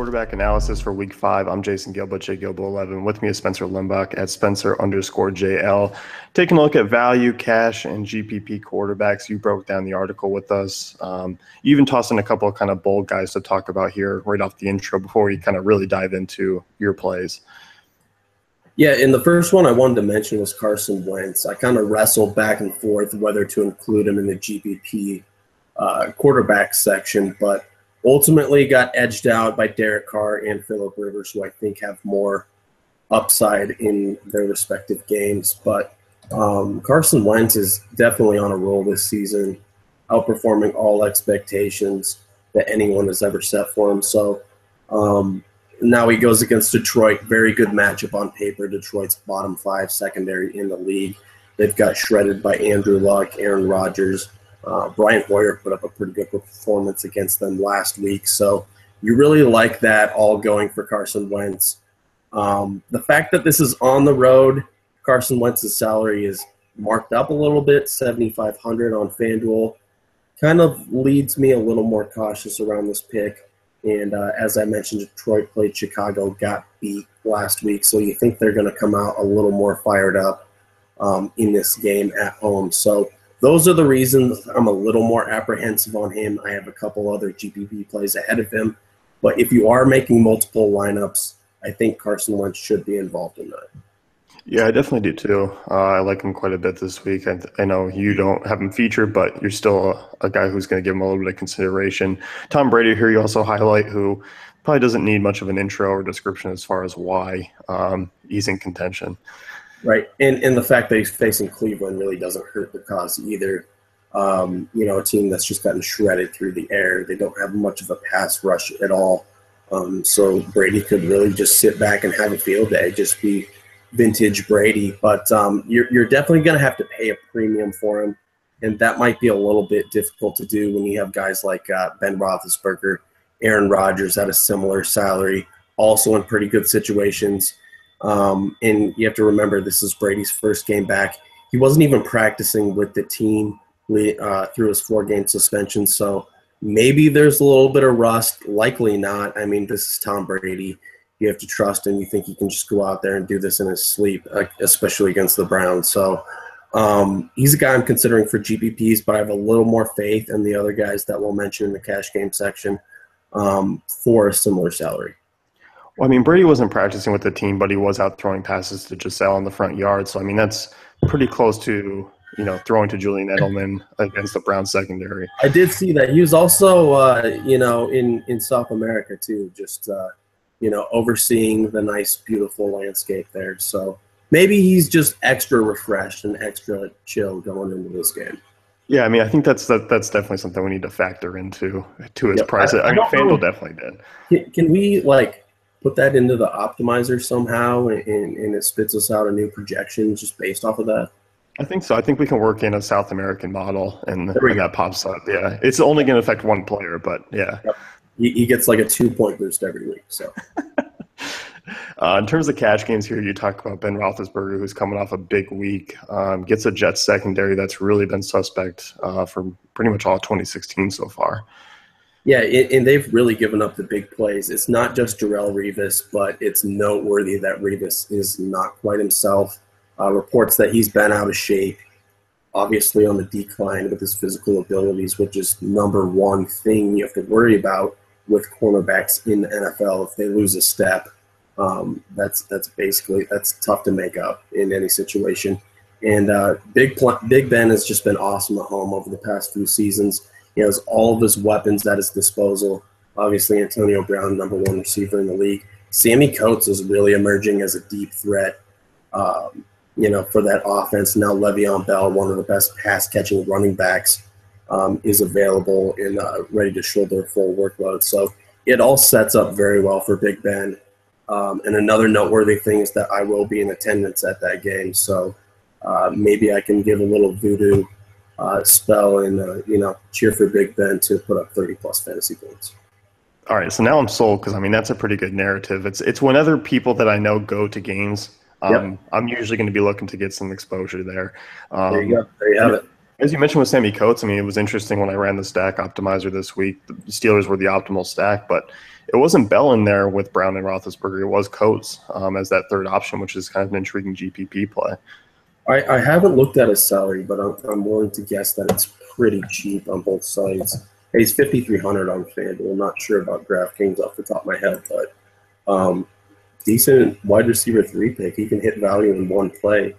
quarterback analysis for Week 5. I'm Jason Gilbo, JGilbo11. With me is Spencer Limbach at Spencer_JL. Taking a look at value, cash, and GPP quarterbacks. You broke down the article with us. You even tossed in a couple of kind of bold guys to talk about here right off the intro before we kind of really dive into your plays. Yeah, and the first one I wanted to mention was Carson Wentz. I kind of wrestled back and forth whether to include him in the GPP quarterback section, but ultimately got edged out by Derek Carr and Phillip Rivers, who I think have more upside in their respective games. But Carson Wentz is definitely on a roll this season, outperforming all expectations that anyone has ever set for him. So now he goes against Detroit. Very good matchup on paper. Detroit's bottom 5 secondary in the league. They've got shredded by Andrew Luck, Aaron Rodgers. Brian Hoyer put up a pretty good performance against them last week. So you really like that all going for Carson Wentz. The fact that this is on the road, Carson Wentz's salary is marked up a little bit, $7,500 on FanDuel, kind of leads me a little more cautious around this pick. And as I mentioned, Detroit played Chicago, got beat last week. So you think they're going to come out a little more fired up in this game at home. So those are the reasons I'm a little more apprehensive on him. I have a couple other GPP plays ahead of him. But if you are making multiple lineups, I think Carson Wentz should be involved in that. Yeah, I definitely do too. I like him quite a bit this week. I know you don't have him featured, but you're still a guy who's going to give him a little bit of consideration. Tom Brady here you also highlight, who probably doesn't need much of an intro or description as far as why he's in contention. Right, and the fact that he's facing Cleveland really doesn't hurt the cause either. A team that's just gotten shredded through the air. They don't have much of a pass rush at all. So Brady could really just sit back and have a field day, just be vintage Brady. But you're definitely going to have to pay a premium for him, and that might be a little bit difficult to do when you have guys like Ben Roethlisberger, Aaron Rodgers at a similar salary, also in pretty good situations. And you have to remember, this is Brady's first game back. He wasn't even practicing with the team through his 4-game suspension, so maybe there's a little bit of rust. Likely not. I mean, this is Tom Brady. You have to trust him. You think he can just go out there and do this in his sleep, especially against the Browns. So he's a guy I'm considering for GPPs, but I have a little more faith in the other guys that we'll mention in the cash game section for a similar salary. Well, I mean, Brady wasn't practicing with the team, but he was out throwing passes to Giselle in the front yard. So, I mean, that's pretty close to, throwing to Julian Edelman against the Browns secondary. I did see that. He was also, in South America too, just, overseeing the nice, beautiful landscape there. So maybe he's just extra refreshed and extra chill going into this game. Yeah, I mean, I think that's definitely something we need to factor into his price. I mean, FanDuel definitely did. Can we, put that into the optimizer somehow, and it spits us out a new projection just based off of that? I think so. I think we can work in a South American model, and that pops up. Yeah, it's only going to affect one player, but yeah. Yep. He gets like a 2-point boost every week. So, in terms of cash games here, you talk about Ben Roethlisberger, who's coming off a big week, gets a Jets secondary that's really been suspect for pretty much all 2016 so far. Yeah, and they've really given up the big plays. It's not just Darrelle Revis, but it's noteworthy that Revis is not quite himself. Reports that he's been out of shape, obviously on the decline with his physical abilities, which is number one thing you have to worry about with cornerbacks in the NFL. If they lose a step, that's tough to make up in any situation. And Big Ben has just been awesome at home over the past few seasons. He has all of his weapons at his disposal. Obviously, Antonio Brown, number 1 receiver in the league. Sammie Coates is really emerging as a deep threat, for that offense. Now Le'Veon Bell, one of the best pass-catching running backs, is available and ready to shoulder a full workload. So it all sets up very well for Big Ben. And another noteworthy thing is that I will be in attendance at that game. So maybe I can give a little voodoo spell and, cheer for Big Ben to put up 30-plus fantasy points. All right, so now I'm sold because, I mean, that's a pretty good narrative. It's when other people that I know go to games, I'm usually going to be looking to get some exposure there. There you go. There you have it. As you mentioned with Sammie Coates, I mean, it was interesting when I ran the stack optimizer this week. The Steelers were the optimal stack, but it wasn't Bell in there with Brown and Roethlisberger. It was Coates as that third option, which is kind of an intriguing GPP play. I haven't looked at his salary, but I'm willing to guess that it's pretty cheap on both sides. He's 5,300 on FanDuel. I'm not sure about DraftKings off the top of my head, but decent wide receiver 3 pick. He can hit value in one play.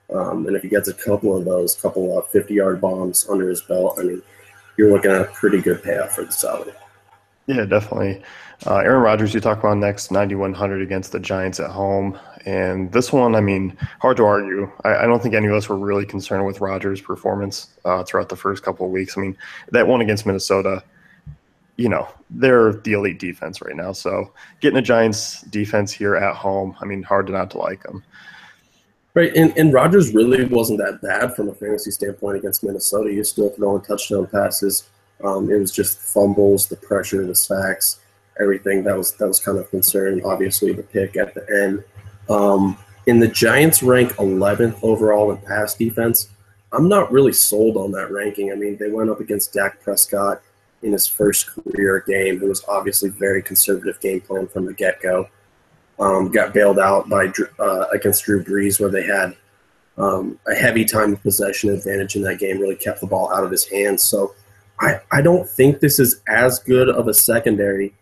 And if he gets a couple of 50-yard bombs under his belt, I mean, you're looking at a pretty good payoff for the salary. Yeah, definitely. Aaron Rodgers, you talk about next, 9,100 against the Giants at home. And this one, I mean, hard to argue. I don't think any of us were really concerned with Rodgers' performance throughout the first couple of weeks. I mean, that one against Minnesota, you know, they're the elite defense right now. So getting a Giants defense here at home, I mean, hard to not to like them. Right, and Rodgers really wasn't that bad from a fantasy standpoint against Minnesota. He was still throwing touchdown passes. It was just the fumbles, the pressure, the sacks, everything that was kind of concerning. Obviously, the pick at the end. In the Giants rank 11th overall in pass defense. I'm not really sold on that ranking. I mean, they went up against Dak Prescott in his first career game. It was obviously very conservative game plan from the get-go. Got bailed out by against Drew Brees, where they had a heavy time of possession advantage in that game, really kept the ball out of his hands. So I don't think this is as good of a secondary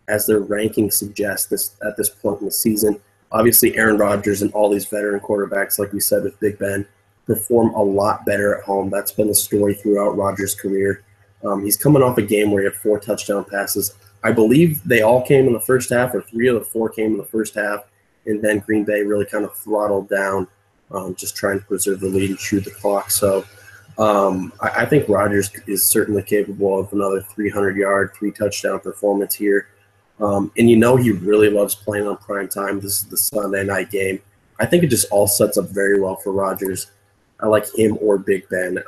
as their ranking suggests at this point in the season. Obviously, Aaron Rodgers and all these veteran quarterbacks, like we said with Big Ben, perform a lot better at home. That's been the story throughout Rodgers' career. He's coming off a game where he had 4 touchdown passes. I believe they all came in the first half, or 3 of the 4 came in the first half, and then Green Bay really kind of throttled down, just trying to preserve the lead and shoot the clock. So I think Rodgers is certainly capable of another 300-yard, 3-touchdown performance here. And you know he really loves playing on prime time. This is the Sunday night game. I think it just all sets up very well for Rodgers. I like him or Big Ben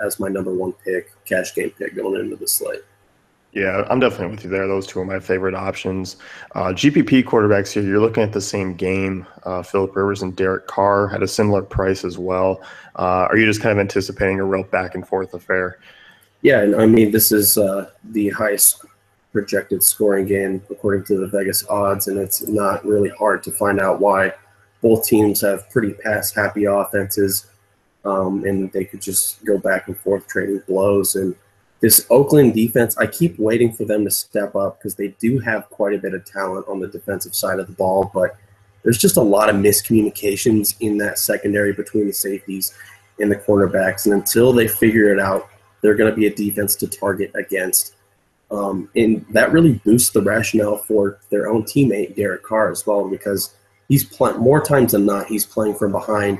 as my number 1 pick, cash game pick going into the slate. Yeah, I'm definitely with you there. Those two are my favorite options. GPP quarterbacks here, you're looking at the same game. Phillip Rivers and Derek Carr at a similar price as well. Are you just kind of anticipating a real back-and-forth affair? Yeah, and I mean, this is the highest projected scoring game according to the Vegas odds, and it's not really hard to find out why. Both teams have pretty pass-happy offenses, and they could just go back and forth trading blows. And this Oakland defense, I keep waiting for them to step up because they do have quite a bit of talent on the defensive side of the ball, but there's just a lot of miscommunications in that secondary between the safeties and the cornerbacks. And until they figure it out, they're going to be a defense to target against. And that really boosts the rationale for their own teammate, Derek Carr, as well, because he's more times than not, he's playing from behind,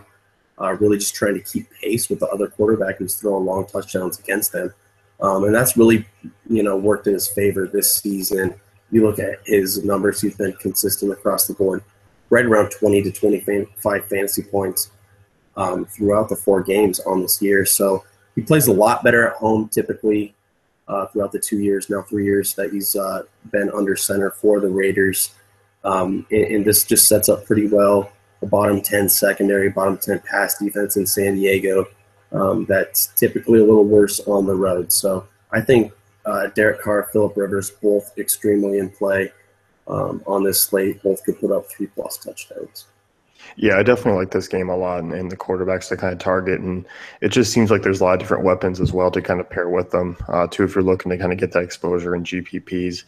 really just trying to keep pace with the other quarterback who's throwing long touchdowns against them. And that's really, worked in his favor this season. You look at his numbers, he's been consistent across the board, right around 20 to 25 fantasy points throughout the 4 games on this year. So he plays a lot better at home typically throughout the 3 years that he's been under center for the Raiders. And this just sets up pretty well a bottom 10 secondary, bottom 10 pass defense in San Diego. That's typically a little worse on the road. So I think Derek Carr, Phillip Rivers, both extremely in play on this slate. Both could put up 3+ touchdowns. Yeah, I definitely like this game a lot and the quarterbacks to kind of target. And it just seems like there's a lot of different weapons as well to kind of pair with them, too, if you're looking to kind of get that exposure in GPPs.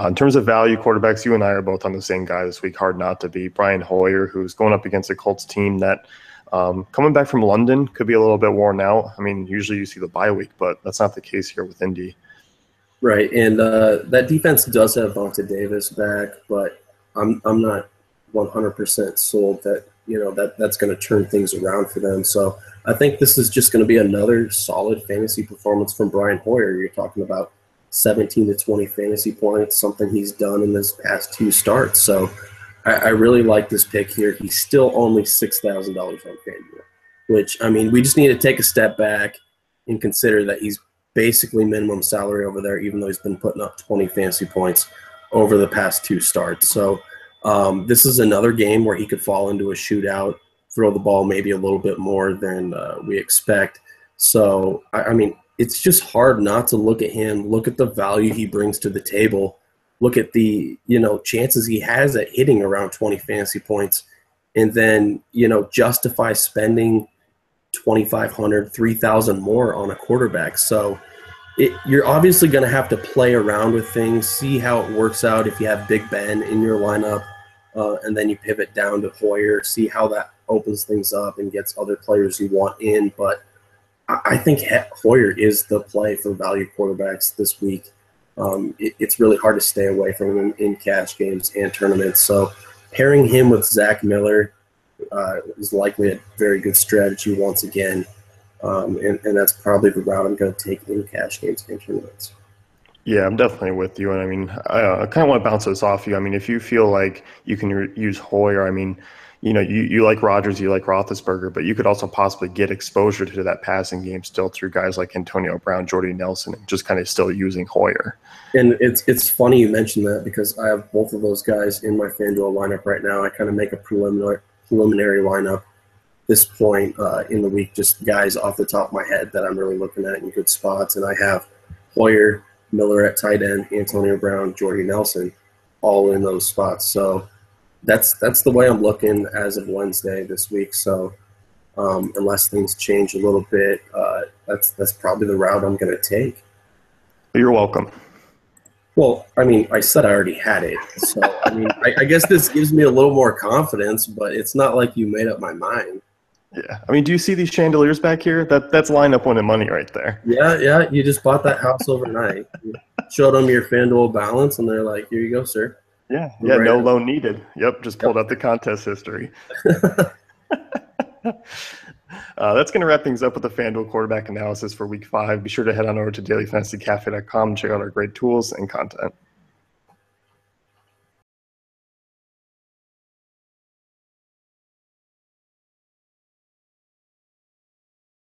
In terms of value quarterbacks, you and I are both on the same guy this week, hard not to be. Brian Hoyer, who's going up against a Colts team that coming back from London could be a little bit worn out. I mean, usually you see the bye week, but that's not the case here with Indy. Right, and that defense does have Vontae Davis back, but I'm not 100% sold that that's going to turn things around for them. So I think this is just going to be another solid fantasy performance from Brian Hoyer. You're talking about 17 to 20 fantasy points, something he's done in this past 2 starts. So I really like this pick here. He's still only $6,000 on FanDuel, which, I mean, we just need to take a step back and consider that he's basically minimum salary over there, even though he's been putting up 20 fantasy points over the past 2 starts. So this is another game where he could fall into a shootout, throw the ball maybe a little bit more than we expect. So, I mean, it's just hard not to look at him, look at the value he brings to the table, look at the, chances he has at hitting around 20 fantasy points, and then, justify spending 2,500, 3,000 more on a quarterback. So you're obviously going to have to play around with things, see how it works out if you have Big Ben in your lineup, and then you pivot down to Hoyer, see how that opens things up and gets other players you want in. But I think Hoyer is the play for value quarterbacks this week. It's really hard to stay away from him in cash games and tournaments. So pairing him with Zach Miller is likely a very good strategy once again. And that's probably the route I'm going to take in cash games and tournaments. Yeah, I'm definitely with you. And I mean, I kind of want to bounce this off you. I mean, if you feel like you can use Hoyer, I mean, you like Rodgers, you like Roethlisberger, but you could also possibly get exposure to that passing game still through guys like Antonio Brown, Jordy Nelson, and just kind of still using Hoyer. And it's funny you mentioned that because I have both of those guys in my FanDuel lineup right now. I kind of make a preliminary lineup this point in the week, just guys off the top of my head that I'm really looking at in good spots. And I have Hoyer, Miller at tight end, Antonio Brown, Jordy Nelson, all in those spots. So that's the way I'm looking as of Wednesday this week. So unless things change a little bit, that's probably the route I'm going to take. You're welcome. Well, I mean, I said I already had it. So, I mean, I guess this gives me a little more confidence, but it's not like you made up my mind. Yeah. I mean, do you see these chandeliers back here? That's lineup winning money right there. Yeah. You just bought that house overnight. You showed them your FanDuel balance, and they're like, here you go, sir. Yeah. No loan needed. Yep. Just pulled up the contest history. That's going to wrap things up with the FanDuel quarterback analysis for Week 5. Be sure to head on over to dailyfantasycafe.com and check out our great tools and content.